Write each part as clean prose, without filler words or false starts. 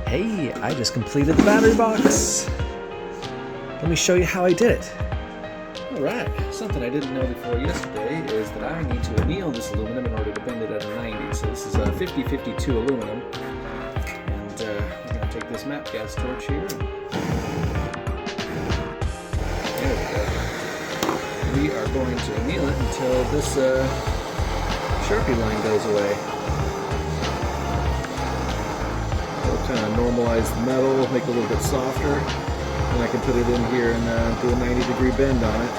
Hey, I just completed the battery box. Let me show you how I did it. Alright, something I didn't know before yesterday is that I need to anneal this aluminum in order to bend it at a 90. So this is a 50-52 aluminum. And we're going to take this MAP gas torch here. There we go. We are going to anneal it until this Sharpie line goes away. Kind of normalize the metal, make it a little bit softer, and I can put it in here and do a 90-degree bend on it.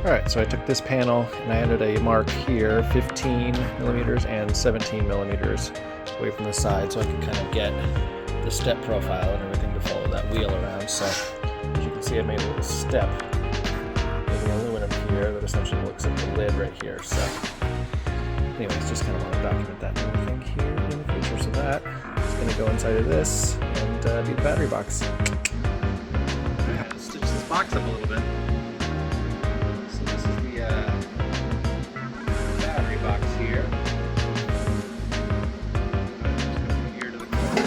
Alright, so I took this panel and I added a mark here, 15 millimeters and 17 millimeters away from the side, so I can kind of get the step profile and everything to follow that wheel around. So as you can see, I made a little step aluminum here that essentially looks like the lid right here. So anyways, just kind of want to document that new thing here in the future. So that is going to go inside of this and be the battery box. Alright, let's stitch this box up a little bit. So this is the battery box here. Here to the corner.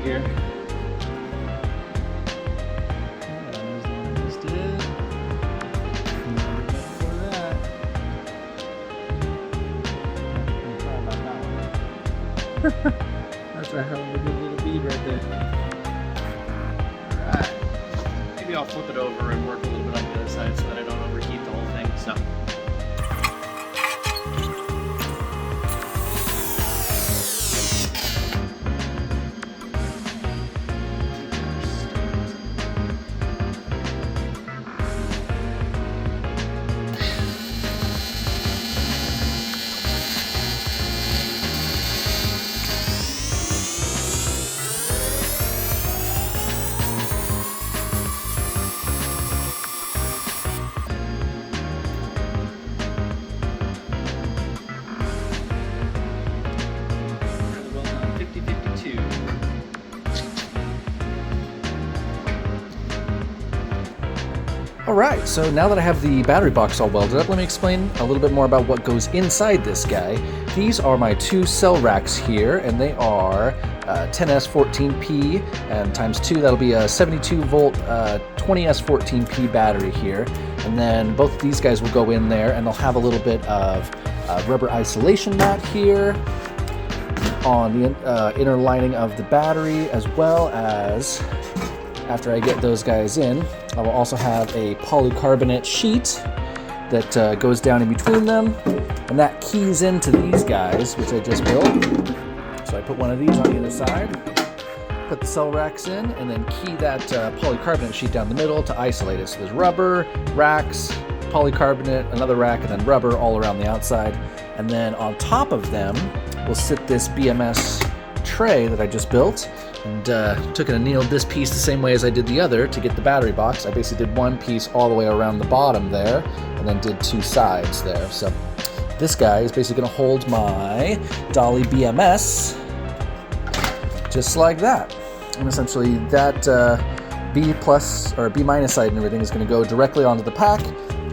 Here. That's a hell of a good little bead right there. Alright. Maybe I'll flip it over and work a little bit on the other side so that I don't overheat the whole thing. So. Alright, so now that I have the battery box all welded up, let me explain a little bit more about what goes inside this guy. These are my two cell racks here, and they are 10S14P, and times 2, that'll be a 72 volt 20S14P battery here. And then both of these guys will go in there, and they'll have a little bit of rubber isolation mat here on the inner lining of the battery, as well as, after I get those guys in, I will also have a polycarbonate sheet that goes down in between them, and that keys into these guys, which I just built. So I put one of these on either side, put the cell racks in, and then key that polycarbonate sheet down the middle to isolate it. So there's rubber, racks, polycarbonate, another rack, and then rubber all around the outside. And then on top of them will sit this BMS tray that I just built, and took and annealed this piece the same way as I did the other to get the battery box. I basically did one piece all the way around the bottom there, and then did two sides there. So this guy is basically going to hold my Dolly BMS just like that. And essentially that B plus or B minus side and everything is going to go directly onto the pack,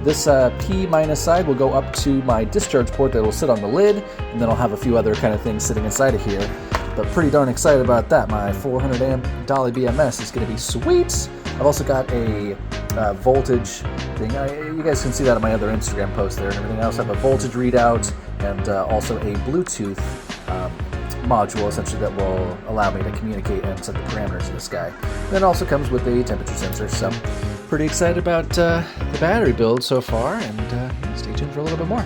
This P- side will go up to my discharge port that will sit on the lid, and then I'll have a few other kind of things sitting inside of here. But pretty darn excited about that. My 400 amp Dolly BMS is going to be sweet. I've also got a voltage thing. You guys can see that on my other Instagram post there and everything. I also have a voltage readout and also a Bluetooth module, essentially, that will allow me to communicate and set the parameters of this guy. And it also comes with a temperature sensor, so pretty excited about the battery build so far, and stay tuned for a little bit more.